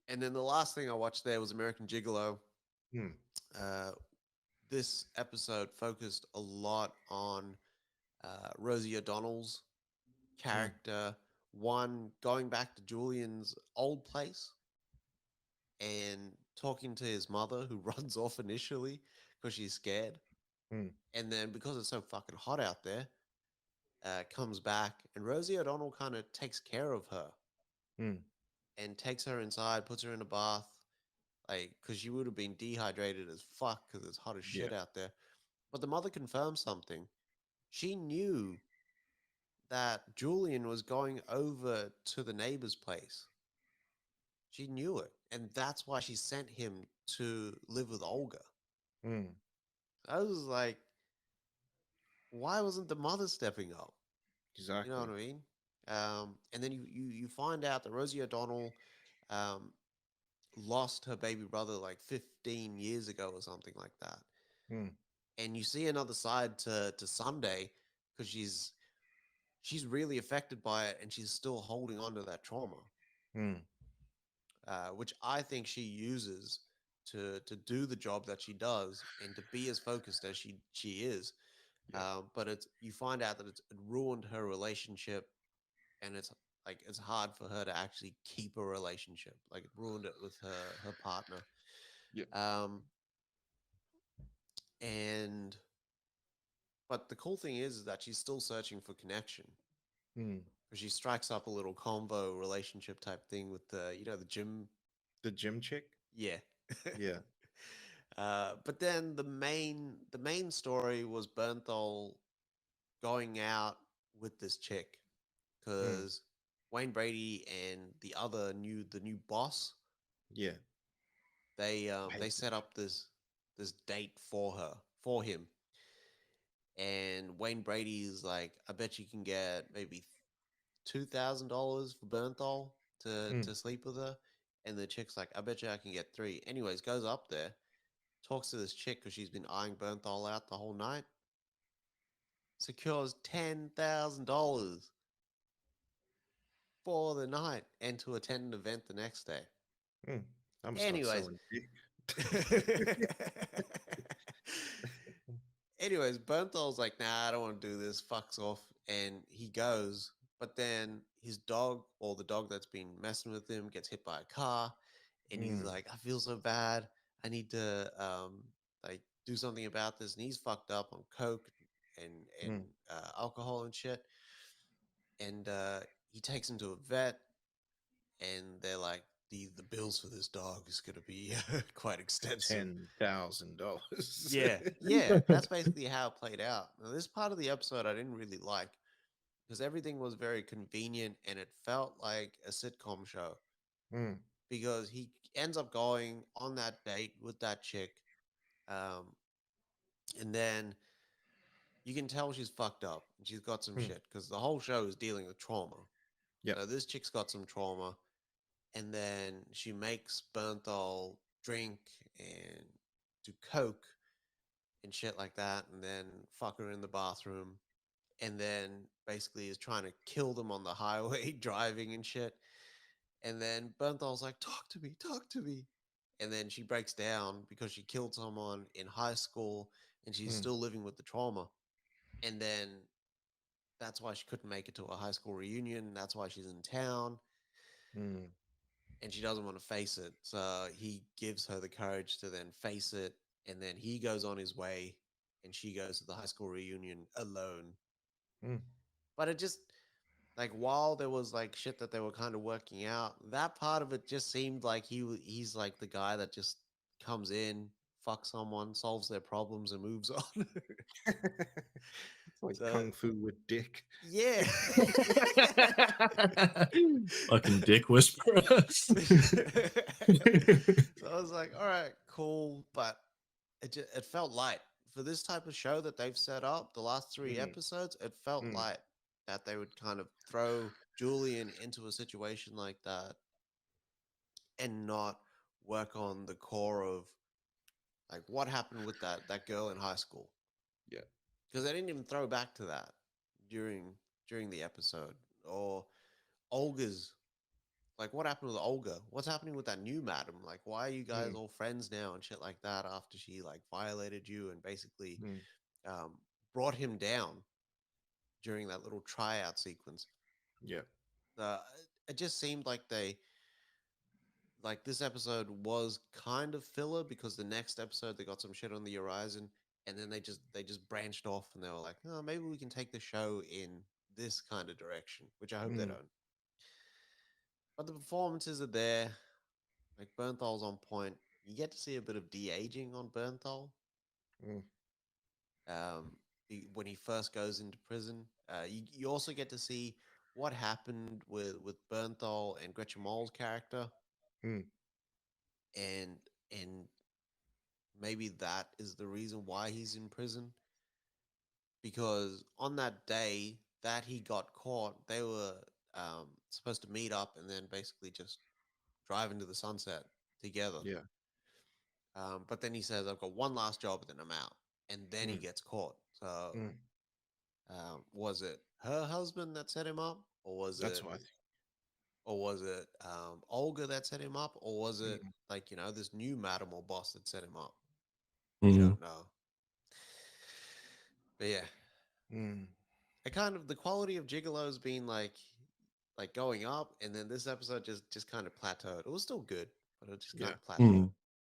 And then the last thing I watched there was American Gigolo. Hmm. Uh, this episode focused a lot on Rosie O'Donnell's Hmm. character. One, going back to Julian's old place and talking to his mother, who runs off initially because she's scared. Hmm. And then because it's so fucking hot out there, comes back, and Rosie O'Donnell kind of takes care of her Hmm. and takes her inside, puts her in a bath, like, because she would have been dehydrated as fuck because it's hot as Yeah. shit out there. But the mother confirmed something. She knew that Julian was going over to the neighbor's place. She knew it. And that's why she sent him to live with Olga. Hmm. I was like, why wasn't the mother stepping up? You know what Exactly. I mean? And then you find out that Rosie O'Donnell um, lost her baby brother like 15 years ago or something like that. Hmm. And you see another side to Sunday because she's really affected by it and she's still holding on to that trauma, Hmm. which I think she uses to do the job that she does and to be as focused as she is. Yeah. But it's you find out that it ruined her relationship, and it's hard for her to actually keep a relationship. Like it ruined it with her partner. Yeah. Um, and but the cool thing is that she's still searching for connection. Hmm. Because she strikes up a little convo relationship type thing with the gym. The gym chick. Yeah. Yeah. But then the main story was Bernthal going out with this chick Hmm. because Wayne Brady and the new boss, Yeah. they I, set up this date for him. And Wayne Brady's like, I bet you can get maybe $2,000 for Bernthal to hmm. to sleep with her. And the chick's like, I bet you I can get three. Anyways, goes up there, talks to this chick because she's been eyeing Bernthal out the whole night, secures $10,000 for the night and to attend an event the next day. Hmm. I'm gonna start Anyways, selling dick. anyways, Bernthal's like, nah, I don't want to do this. Fucks off, and he goes. But then his dog, or the dog that's been messing with him, gets hit by a car, and he's Hmm. like, I feel so bad. I need to like do something about this. And he's fucked up on coke and and Hmm. alcohol and shit. And he takes him to a vet, and they're like, the bills for this dog is gonna be quite extensive. $10,000. Yeah, yeah, that's basically how it played out. Now, this part of the episode I didn't really like because everything was very convenient and it felt like a sitcom show. Hmm. Because he ends up going on that date with that chick, um, and then you can tell she's fucked up and she's got some Hmm. shit because the whole show is dealing with trauma. Yep. So this chick's got some trauma, and then she makes Bernthal drink and do coke and shit like that, and then fuck her in the bathroom, and then basically is trying to kill them on the highway driving and shit. And then Bernthal's like, talk to me. And then she breaks down because she killed someone in high school and she's Hmm. still living with the trauma. And then that's why she couldn't make it to a high school reunion. That's why she's in town Hmm. and she doesn't want to face it. So he gives her the courage to then face it. And then he goes on his way and she goes to the high school reunion alone. Hmm. But it just, like, while there was like shit that they were kind of working out, that part of it just seemed like he's like the guy that just comes in, fucks someone, solves their problems, and moves on. It's like So kung fu with dick. yeah. Fucking dick whisperer. So I was like, all right, cool, but it felt light for this type of show that they've set up. The last three Hmm. episodes, it felt Hmm. light that they would kind of throw Julian into a situation like that and not work on the core of like what happened with that girl in high school Yeah. because they didn't even throw back to that during during the episode or Olga's. Like, what happened with Olga? What's happening with that new madam? Like, why are you guys Mm, all friends now and shit like that after she like violated you and basically mm, um, brought him down during that little tryout sequence? yeah. Uh, it just seemed like this episode was kind of filler because the next episode they got some shit on the horizon, and then they just branched off and they were like, oh, maybe we can take the show in this kind of direction, which I hope they Mm, don't. But the performances are there. Like Bernthal's on point. You get to see a bit of de aging on Bernthal. mm, When he first goes into prison, you also get to see what happened with Bernthal and Gretchen Moll's character, mm, and and maybe that is the reason why he's in prison. Because on that day that he got caught, they were supposed to meet up and then basically just drive into the sunset together. yeah. But then he says, "I've got one last job, and then I'm out." And then he Mm, gets caught. So, mm. was it her husband that set him up, or was That's it, what I think. Olga that set him up, or was it Mm, like this new madam or boss that set him up? We Mhm. don't know. But yeah, mm, the quality of Gigolos being like going up, and then this episode just kind of plateaued. It was still good, but it just kind yeah. of plateaued. Mhm.